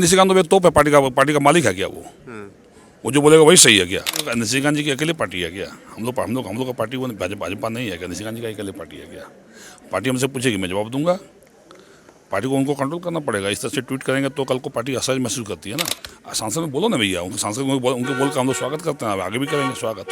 निशिकांत दुबे तो पार्टी का मालिक है क्या वो जो बोलेगा वही सही है क्या? निशिकांत जी की अकेले पार्टी है क्या? हम लोग का पार्टी वो भाजपा नहीं है क्या? निशिकांत जी का अकेले पार्टी है क्या? पार्टी हमसे पूछेगी, मैं जवाब दूंगा। पार्टी को उनको कंट्रोल करना पड़ेगा। इस तरह से ट्वीट करेंगे तो कल को पार्टी असहज महसूस करती है ना। सांसद में बोलो ना भैया, उनके सांसद उनके बोल का हम लोग स्वागत करते हैं, आगे भी करेंगे स्वागत।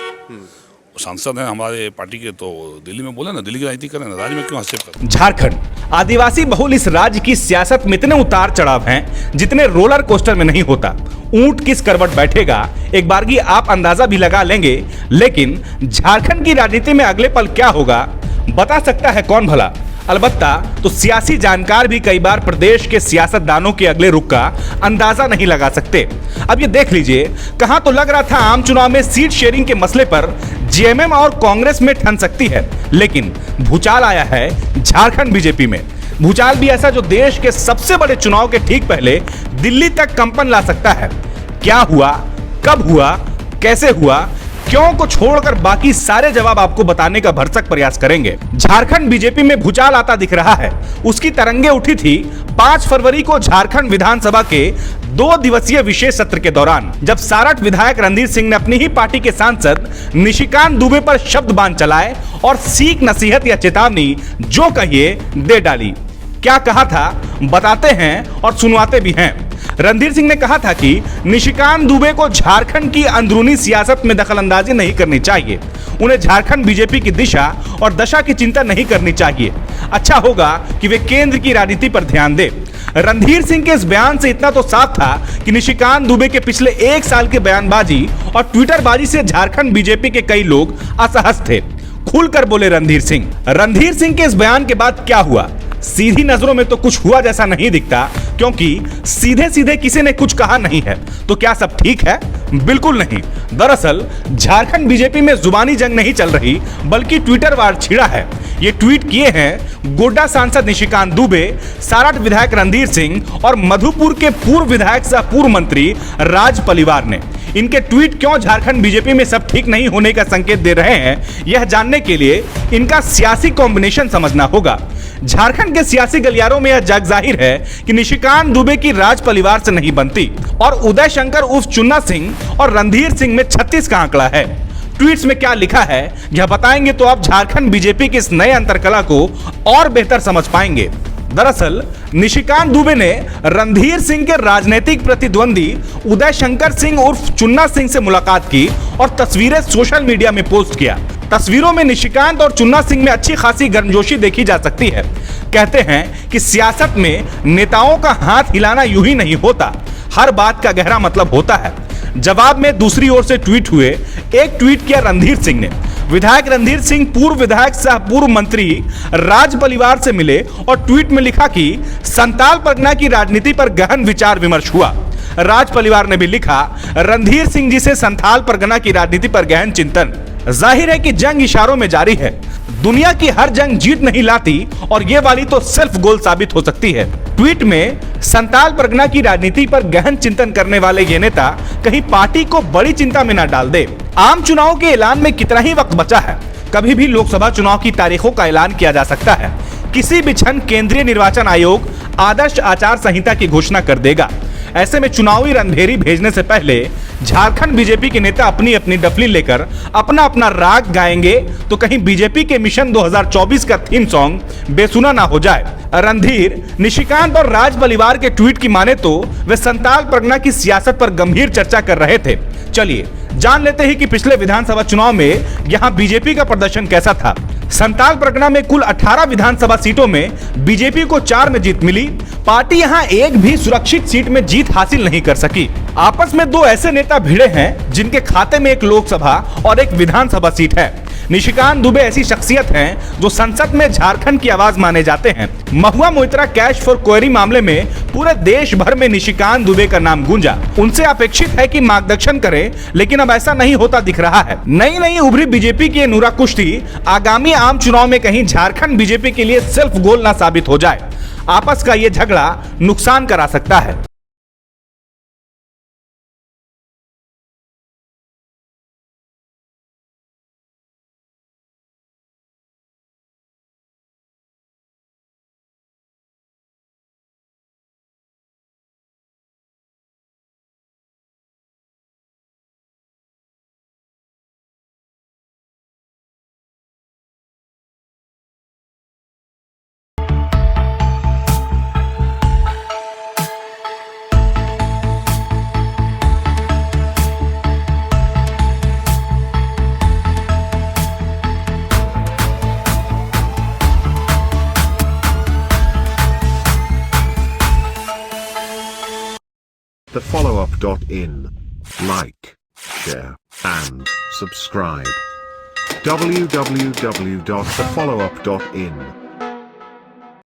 सांसद हैं हमारे पार्टी के, तो दिल्ली में बोले ना, दिल्ली की राजनीति करें ना, राज्य में क्यों हस्तक्षेप करें? झारखंड आदिवासी बहुल इस राज्य की सियासत में इतने उतार चढ़ाव हैं जितने रोलर कोस्टर में नहीं होता। ऊंट किस करवट बैठेगा एक बारगी आप अंदाजा भी लगा लेंगे, लेकिन झारखंड की राजनीति में अगले पल क्या होगा बता सकता है कौन भला? अलबत्ता तो सियासी जानकार भी कई बार प्रदेश के सियासतदानों के अगले रुख का अंदाजा नहीं लगा सकते। अब ये देख लीजिए, कहां तो लग रहा था आम चुनाव में सीट शेयरिंग के मसले पर जेएमएम और कांग्रेस में ठन सकती है, लेकिन भूचाल आया है झारखंड बीजेपी में। भूचाल भी ऐसा जो देश के सबसे बड़े चुनाव के ठीक पहले दिल्ली तक कंपन ला सकता है। क्या हुआ, कब हुआ, कैसे हुआ, क्यों को छोड़कर बाकी सारे जवाब आपको बताने का भरसक प्रयास करेंगे। झारखंड बीजेपी में भूचाल आता दिख रहा है। उसकी तरंगे उठी थी 5 फरवरी को झारखंड विधानसभा के 2 दिवसीय विशेष सत्र के दौरान, जब सारठ विधायक रणधीर सिंह ने अपनी ही पार्टी के सांसद निशिकांत दुबे पर शब्द बाण चलाए और सीख, नसीहत या चेतावनी जो कहिए दे डाली। क्या कहा था बताते हैं और सुनवाते भी हैं। रणधीर सिंह ने कहा था कि निशिकांत दुबे को झारखंड की अंदरूनी सियासत में दखलंदाजी नहीं करनी चाहिए। उन्हें झारखंड बीजेपी की दिशा और दशा की चिंता नहीं करनी चाहिए। अच्छा होगा कि वे केंद्र की राजनीति पर ध्यान दें। रणधीर सिंह के इस बयान से इतना तो साफ था कि निशिकांत दुबे के पिछले 1 साल के बयानबाजी और ट्विटरबाजी से झारखंड बीजेपी के कई लोग असहज थे। खुलकर बोले रणधीर सिंह। रणधीर सिंह के इस बयान के बाद क्या हुआ? सीधी नजरों में तो कुछ हुआ जैसा नहीं दिखता, क्योंकि सीधे सीधे किसी ने कुछ कहा नहीं है। तो क्या सब ठीक है? बिल्कुल नहीं। दरअसल झारखंड बीजेपी में जुबानी जंग नहीं चल रही, बल्कि ट्विटर वार छिड़ा है। ये ट्वीट किए हैं गोड्डा सांसद निशिकांत दुबे, सारठ विधायक रणधीर सिंह और मधुपुर के पूर्व विधायक सह पूर्व मंत्री राज पलिवार ने। इनके ट्वीट क्यों झारखंड बीजेपी में सब ठीक नहीं होने का संकेत दे रहे हैं, यह जानने के लिए इनका सियासी कॉम्बिनेशन समझना होगा। झारखंड के सियासी गलियारों में यह जग जाहिर है कि निशिकांत दुबे की राज परिवार से नहीं बनती और उदय शंकर उर्फ चुन्ना सिंह और रणधीर सिंह में 36 का आंकड़ा है। ट्वीट्स में क्या लिखा है यह बताएंगे तो आप झारखंड बीजेपी के इस नए अंतरकला को और बेहतर समझ पाएंगे। दरअसल निशिकांत दुबे ने रणधीर सिंह के राजनीतिक प्रतिद्वंदी उदय शंकर सिंह उर्फ चुन्ना सिंह से मुलाकात की और तस्वीरें सोशल मीडिया में पोस्ट किया। तस्वीरों में निशिकांत और चुन्ना सिंह में अच्छी खासी गर्मजोशी देखी जा सकती है। कहते हैं कि सियासत में नेताओं का हाथ हिलाना यूं ही नहीं होता, हर बात का गहरा मतलब होता है। जवाब में दूसरी ओर से ट्वीट हुए। एक ट्वीट किया रणधीर सिंह ने। विधायक रणधीर सिंह पूर्व विधायक सह पूर्व मंत्री राज परिवार से मिले और ट्वीट में लिखा कि संताल परगना की राजनीति पर गहन विचार विमर्श हुआ। राज परिवार ने भी लिखा, रणधीर सिंह जी से संथाल परगना की राजनीति पर गहन चिंतन। जाहिर है कि जंग इशारों में जारी है। दुनिया की हर जंग जीत नहीं लाती और ये वाली तो सिर्फ गोल साबित हो सकती है। ट्वीट में संताल परगना की राजनीति पर गहन चिंतन करने वाले ये नेता कहीं पार्टी को बड़ी चिंता में न डाल दे। आम चुनाव के ऐलान में कितना ही वक्त बचा है? कभी भी लोकसभा चुनाव की तारीखों का ऐलान किया जा सकता है। किसी भी क्षण केंद्रीय निर्वाचन आयोग आदर्श आचार संहिता की घोषणा कर देगा। ऐसे में चुनावी रणभेरी भेजने से पहले झारखंड बीजेपी के नेता अपनी अपनी डफली लेकर अपना अपना राग गाएंगे तो कहीं बीजेपी के मिशन 2024 का थीम सॉन्ग बेसुना ना हो जाए। रणधीर, निशिकांत और राज परिवार के ट्वीट की माने तो वे संताल परगना की सियासत पर गंभीर चर्चा कर रहे थे। चलिए जान लेते हैं कि पिछले विधानसभा चुनाव में यहां बीजेपी का प्रदर्शन कैसा था। संताल परगना में कुल 18 विधानसभा सीटों में बीजेपी को 4 में जीत मिली। पार्टी यहां एक भी सुरक्षित सीट में जीत हासिल नहीं कर सकी। आपस में 2 ऐसे नेता भिड़े हैं जिनके खाते में एक लोकसभा और एक विधानसभा सीट है। निशिकांत दुबे ऐसी शख्सियत हैं जो संसद में झारखंड की आवाज माने जाते हैं। Mahua Moitra cash for query मामले में पूरे देश भर में निशिकांत दुबे का नाम गूंजा। उनसे अपेक्षित है कि मार्गदर्शन करें, लेकिन अब ऐसा नहीं होता दिख रहा है। नई नई उभरी बीजेपी की नूरा कुश्ती आगामी आम चुनाव में कहीं झारखंड बीजेपी के लिए सिर्फ गोल ना साबित हो जाए। आपस का ये झगड़ा नुकसान करा सकता है। thefollowup.in. Like, share, and subscribe. www.thefollowup.in